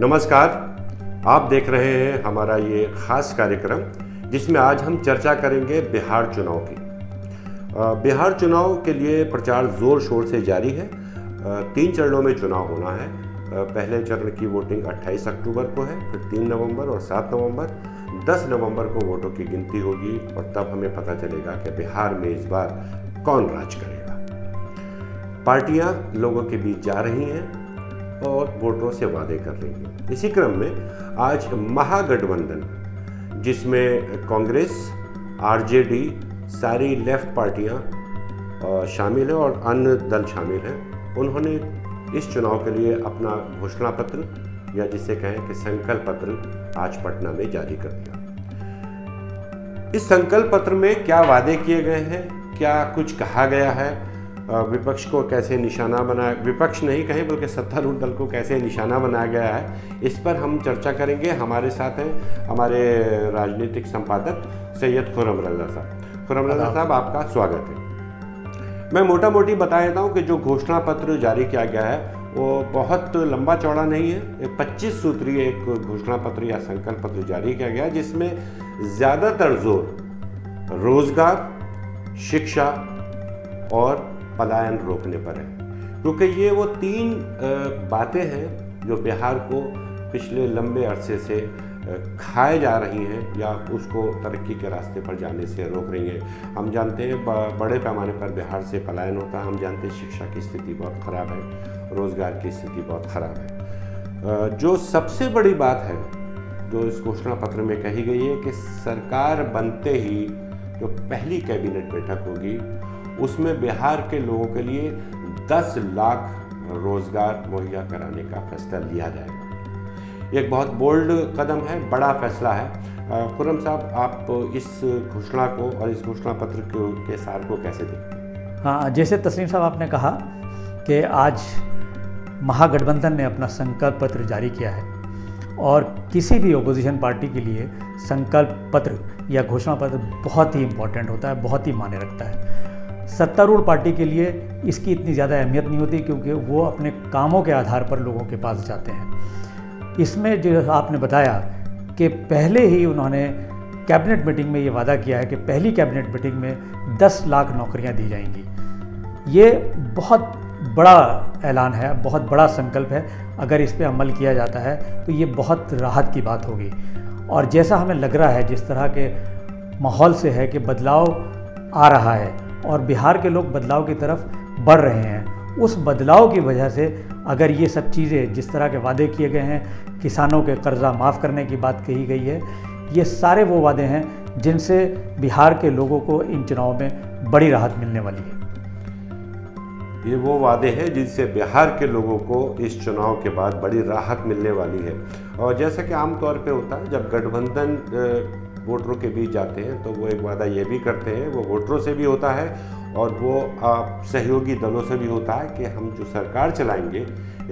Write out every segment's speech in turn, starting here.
नमस्कार, आप देख रहे हैं हमारा ये खास कार्यक्रम जिसमें आज हम चर्चा करेंगे बिहार चुनाव की। बिहार चुनाव के लिए प्रचार ज़ोर शोर से जारी है। 3 चरणों में चुनाव होना है। पहले चरण की वोटिंग 28 अक्टूबर को है, फिर 3 नवंबर और 7 नवंबर। 10 नवंबर को वोटों की गिनती होगी और तब हमें पता चलेगा कि बिहार में इस बार कौन राज करेगा। पार्टियां लोगों के बीच जा रही हैं और वोटरों से वादे कर रही हैं। इसी क्रम में आज महागठबंधन, जिसमें कांग्रेस, आरजेडी, सारी लेफ्ट पार्टियां शामिल हैं और अन्य दल शामिल हैं, उन्होंने इस चुनाव के लिए अपना घोषणा पत्र या जिसे कहें कि संकल्प पत्र आज पटना में जारी कर दिया। इस संकल्प पत्र में क्या वादे किए गए हैं, क्या कुछ कहा गया है, विपक्ष को कैसे निशाना बनाया, विपक्ष नहीं कहें बल्कि सत्तारूढ़ दल को कैसे निशाना बनाया गया है, इस पर हम चर्चा करेंगे। हमारे साथ हैं हमारे राजनीतिक संपादक सैयद खुर्रम रज़ा साहब। खुर्रम रज़ा साहब, आपका स्वागत है। मैं मोटा मोटी बता देता हूँ कि जो घोषणा पत्र जारी किया गया है वो बहुत लंबा चौड़ा नहीं है। 25 सूत्रीय एक घोषणा पत्र या संकल्प पत्र जारी किया गया जिसमें ज़्यादातर जोर रोजगार, शिक्षा और पलायन रोकने पर है, क्योंकि ये वो 3 बातें हैं जो बिहार को पिछले लंबे अरसे से खाए जा रही हैं या उसको तरक्की के रास्ते पर जाने से रोक रही हैं। हम जानते हैं बड़े पैमाने पर बिहार से पलायन होता है। हम जानते हैं शिक्षा की स्थिति बहुत ख़राब है, रोज़गार की स्थिति बहुत ख़राब है। जो सबसे बड़ी बात है जो इस घोषणा पत्र में कही गई है कि सरकार बनते ही जो पहली कैबिनेट बैठक होगी उसमें बिहार के लोगों के लिए 10 लाख रोज़गार मुहैया कराने का फैसला लिया जाएगा। ये एक बहुत बोल्ड कदम है, बड़ा फैसला है। खुर्रम साहब, आप इस घोषणा को और इस घोषणा पत्र के सार को कैसे देखते हैं? हाँ, जैसे तस्लीम साहब आपने कहा कि आज महागठबंधन ने अपना संकल्प पत्र जारी किया है और किसी भी ओपोजिशन पार्टी के लिए संकल्प पत्र या घोषणा पत्र बहुत ही इम्पोर्टेंट होता है, बहुत ही मायने रखता है। सत्तारूढ़ पार्टी के लिए इसकी इतनी ज़्यादा अहमियत नहीं होती क्योंकि वो अपने कामों के आधार पर लोगों के पास जाते हैं। इसमें जो आपने बताया कि पहले ही उन्होंने कैबिनेट मीटिंग में ये वादा किया है कि पहली कैबिनेट मीटिंग में 10 लाख नौकरियां दी जाएंगी। ये बहुत बड़ा ऐलान है, बहुत बड़ा संकल्प है। अगर इस पे अमल किया जाता है तो ये बहुत राहत की बात होगी। और जैसा हमें लग रहा है, जिस तरह के माहौल से है कि बदलाव आ रहा है और बिहार के लोग बदलाव की तरफ बढ़ रहे हैं, उस बदलाव की वजह से अगर ये सब चीज़ें जिस तरह के वादे किए गए हैं, किसानों के कर्जा माफ़ करने की बात कही गई है, ये सारे वो वादे हैं जिनसे बिहार के लोगों को इन चुनाव में बड़ी राहत मिलने वाली है। ये वो वादे हैं जिनसे बिहार के लोगों को इस चुनाव के बाद बड़ी राहत मिलने वाली है। और जैसा कि आमतौर पे होता है, जब गठबंधन वोटरों के बीच जाते हैं तो वो एक वादा ये भी करते हैं, वो वोटरों से भी होता है और वो सहयोगी दलों से भी होता है कि हम जो सरकार चलाएंगे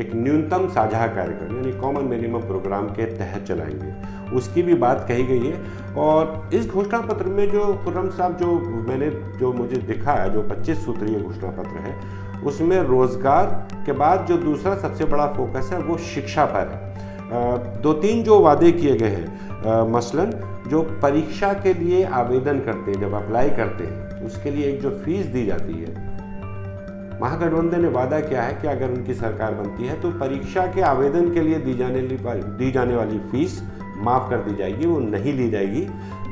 एक न्यूनतम साझा कार्यक्रम यानी कॉमन मिनिमम प्रोग्राम के तहत चलाएंगे, उसकी भी बात कही गई है। और इस घोषणा पत्र में जो खुर्रम साहब जो मुझे दिखा है, जो 25 सूत्रीय घोषणा पत्र है, उसमें रोज़गार के बाद जो दूसरा सबसे बड़ा फोकस है वो शिक्षा पर है। 2-3 जो वादे किए गए हैं, मसलन जो परीक्षा के लिए आवेदन करते हैं, जब अप्लाई करते हैं उसके लिए एक जो फीस दी जाती है, महागठबंधन ने वादा किया है कि अगर उनकी सरकार बनती है तो परीक्षा के आवेदन के लिए दी जाने वाली फीस माफ़ कर दी जाएगी, वो नहीं ली जाएगी।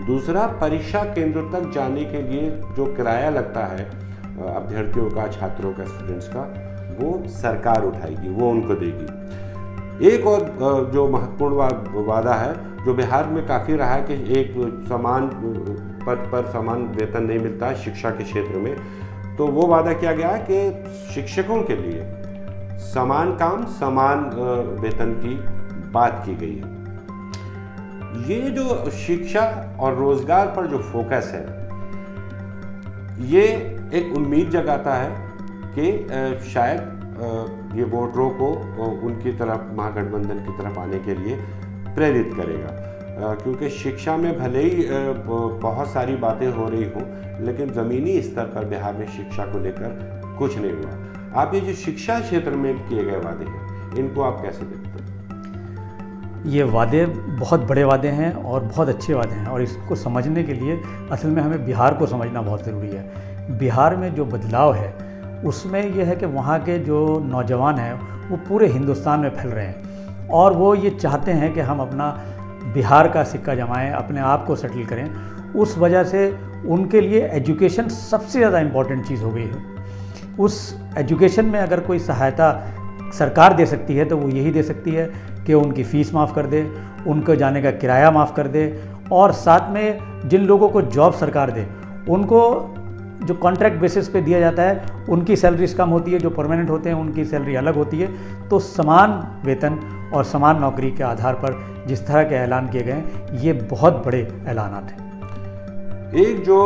दूसरा, परीक्षा केंद्र तक जाने के लिए जो किराया लगता है अभ्यर्थियों का, छात्रों का, स्टूडेंट्स का, वो सरकार उठाएगी, वो उनको देगी। एक और जो महत्वपूर्ण वादा है जो बिहार में काफ़ी रहा है कि एक समान पद पर समान वेतन नहीं मिलता है शिक्षा के क्षेत्र में, तो वो वादा किया गया है कि शिक्षकों के लिए समान काम समान वेतन की बात की गई है। ये जो शिक्षा और रोजगार पर जो फोकस है, ये एक उम्मीद जगाता है कि शायद ये वोटरों को उनकी तरफ, महागठबंधन की तरफ आने के लिए प्रेरित करेगा। क्योंकि शिक्षा में भले ही बहुत सारी बातें हो रही हों, लेकिन ज़मीनी स्तर पर बिहार में शिक्षा को लेकर कुछ नहीं हुआ। आप ये जो शिक्षा क्षेत्र में किए गए वादे हैं, इनको आप कैसे देखते हैं? ये वादे बहुत बड़े वादे हैं और बहुत अच्छे वादे हैं, और इसको समझने के लिए असल में हमें बिहार को समझना बहुत ज़रूरी है। बिहार में जो बदलाव है उसमें यह है कि वहाँ के जो नौजवान हैं वो पूरे हिंदुस्तान में फैल रहे हैं, और वो ये चाहते हैं कि हम अपना बिहार का सिक्का जमाएं, अपने आप को सेटल करें। उस वजह से उनके लिए एजुकेशन सबसे ज़्यादा इम्पॉर्टेंट चीज़ हो गई है। उस एजुकेशन में अगर कोई सहायता सरकार दे सकती है तो वो यही दे सकती है कि उनकी फ़ीस माफ़ कर दे, उनको जाने का किराया माफ़ कर दे, और साथ में जिन लोगों को जॉब सरकार दे उनको जो कॉन्ट्रैक्ट बेसिस पे दिया जाता है उनकी सैलरीज कम होती है, जो परमानेंट होते हैं उनकी सैलरी अलग होती है। तो समान वेतन और समान नौकरी के आधार पर जिस तरह के ऐलान किए गए ये बहुत बड़े ऐलानात हैं। एक जो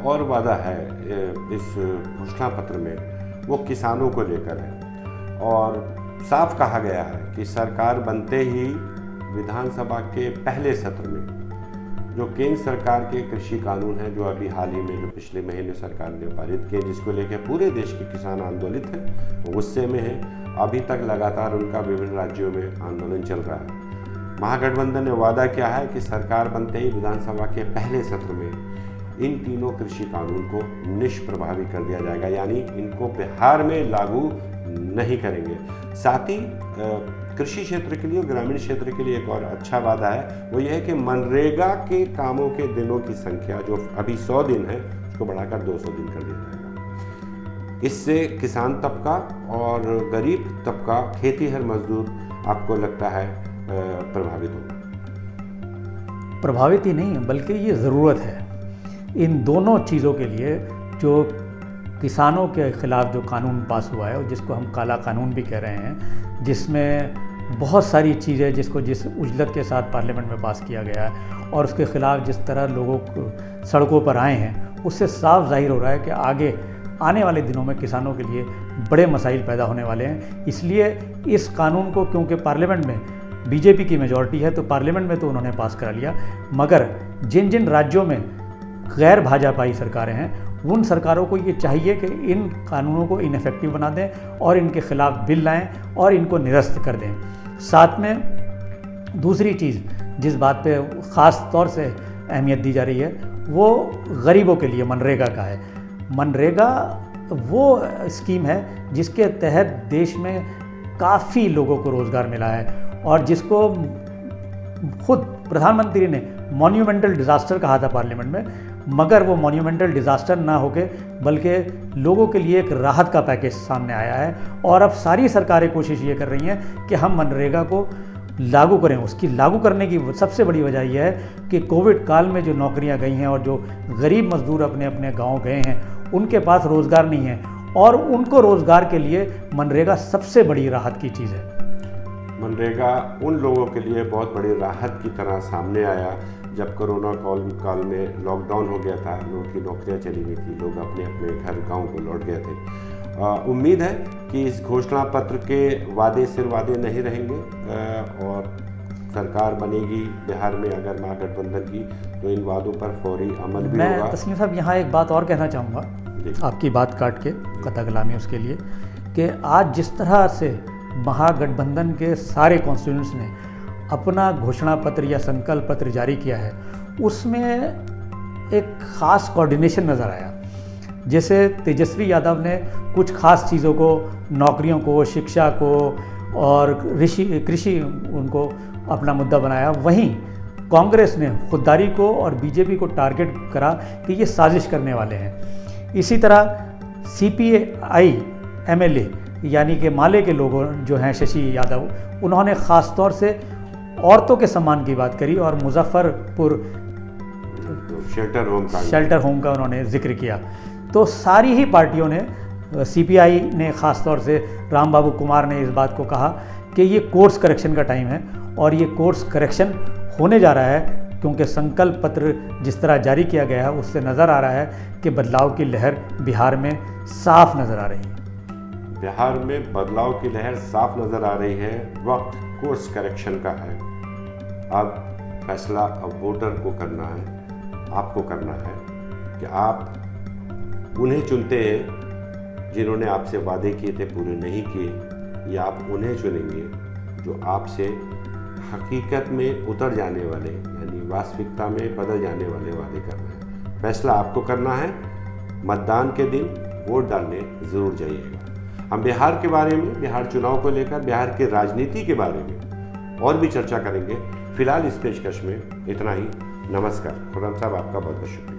और वादा है इस घोषणा पत्र में वो किसानों को लेकर है, और साफ कहा गया है कि सरकार बनते ही विधानसभा के पहले सत्र में जो केंद्र सरकार के कृषि कानून हैं, जो अभी हाल ही में जो पिछले महीने सरकार ने पारित किए, जिसको लेकर पूरे देश के किसान आंदोलित हैं, गुस्से में हैं। अभी तक लगातार उनका विभिन्न राज्यों में आंदोलन चल रहा है। महागठबंधन ने वादा किया है कि सरकार बनते ही विधानसभा के पहले सत्र में इन तीनों कृषि कानून को निष्प्रभावी कर दिया जाएगा, यानी इनको बिहार में लागू नहीं करेंगे। साथ ही कृषि क्षेत्र के लिए और ग्रामीण क्षेत्र के लिए एक और अच्छा वादा है, वो ये है कि मनरेगा के कामों के दिनों की संख्या जो अभी 100 दिन है उसको बढ़ाकर 200 दिन कर दिया जाएगा। इससे किसान तबका और गरीब तबका, खेतीहर मजदूर आपको लगता है प्रभावित होगा? प्रभावित ही नहीं बल्कि ये ज़रूरत है। इन दोनों चीज़ों के लिए जो किसानों के ख़िलाफ़ जो कानून पास हुआ है और जिसको हम काला कानून भी कह रहे हैं, जिसमें बहुत सारी चीज़ें जिसको जिस उजलत के साथ पार्लियामेंट में पास किया गया है और उसके ख़िलाफ़ जिस तरह लोगों को सड़कों पर आए हैं, उससे साफ जाहिर हो रहा है कि आगे आने वाले दिनों में किसानों के लिए बड़े मसाइल पैदा होने वाले हैं। इसलिए इस कानून को, क्योंकि पार्लियामेंट में बीजेपी की मेजॉरिटी है तो पार्लियामेंट में तो उन्होंने पास करा लिया, मगर जिन जिन राज्यों में गैर भाजपाई सरकारें हैं उन सरकारों को ये चाहिए कि इन कानूनों को इनफेक्टिव बना दें और इनके ख़िलाफ़ बिल लाएं और इनको निरस्त कर दें। साथ में दूसरी चीज़ जिस बात पे ख़ास तौर से अहमियत दी जा रही है वो गरीबों के लिए मनरेगा का है। मनरेगा वो स्कीम है जिसके तहत देश में काफ़ी लोगों को रोज़गार मिला है और जिसको खुद प्रधानमंत्री ने मॉन्यूमेंटल डिज़ास्टर कहा था पार्लियामेंट में, मगर वो मॉन्यूमेंटल डिज़ास्टर ना होके बल्कि लोगों के लिए एक राहत का पैकेज सामने आया है। और अब सारी सरकारें कोशिश ये कर रही हैं कि हम मनरेगा को लागू करें। उसकी लागू करने की सबसे बड़ी वजह यह है कि कोविड काल में जो नौकरियां गई हैं और जो गरीब मजदूर अपने अपने गांव गए हैं उनके पास रोज़गार नहीं है, और उनको रोज़गार के लिए मनरेगा सबसे बड़ी राहत की चीज़ है। मनरेगा उन लोगों के लिए बहुत बड़ी राहत की तरह सामने आया जब कोरोना काल में लॉकडाउन हो गया था, लोगों की नौकरियां चली गई थी, लोग अपने अपने घर गांव को लौट गए थे। उम्मीद है कि इस घोषणा पत्र के वादे सिर्फ वादे नहीं रहेंगे और सरकार बनेगी बिहार में अगर महागठबंधन की, तो इन वादों पर फौरी अमल भी होगा। मैं तस्लीम साहब यहाँ एक बात और कहना चाहूँगा, आपकी बात काट के कथा कलामी उसके लिए, कि आज जिस तरह से महागठबंधन के सारे कॉन्स्टिट्यूएंट्स ने अपना घोषणा पत्र या संकल्प पत्र जारी किया है उसमें एक ख़ास कोऑर्डिनेशन नज़र आया। जैसे तेजस्वी यादव ने कुछ ख़ास चीज़ों को, नौकरियों को, शिक्षा को और कृषि उनको अपना मुद्दा बनाया, वहीं कांग्रेस ने खुददारी को और बीजेपी को टारगेट करा कि ये साजिश करने वाले हैं। इसी तरह सीपीआई एमएलए यानी कि माले के लोगों जो हैं शशि यादव, उन्होंने ख़ास तौर से औरतों के सम्मान की बात करी और मुजफ्फरपुर शेल्टर होम का उन्होंने जिक्र किया। तो सारी ही पार्टियों ने, सीपीआई ने ख़ास तौर से राम बाबू कुमार ने इस बात को कहा कि ये कोर्स करेक्शन का टाइम है और ये कोर्स करेक्शन होने जा रहा है, क्योंकि संकल्प पत्र जिस तरह जारी किया गया है उससे नज़र आ रहा है कि बदलाव की लहर बिहार में साफ नज़र आ रही है। बिहार में बदलाव की लहर साफ नज़र आ रही है। वक्त कोर्स करेक्शन का है। अब फैसला अब वोटर को करना है, आपको करना है कि आप उन्हें चुनते हैं जिन्होंने आपसे वादे किए थे पूरे नहीं किए, या आप उन्हें चुनेंगे जो आपसे हकीकत में उतर जाने वाले यानी वास्तविकता में बदल जाने वाले वादे कर रहे हैं। फैसला आपको करना है। मतदान के दिन वोट डालने ज़रूर जाइएगा। हम बिहार के बारे में, बिहार चुनाव को लेकर, बिहार के राजनीति के बारे में और भी चर्चा करेंगे। फिलहाल इस पेशकश में इतना ही। नमस्कार। खुर्रम साहब, आपका बहुत बहुत शुक्रिया।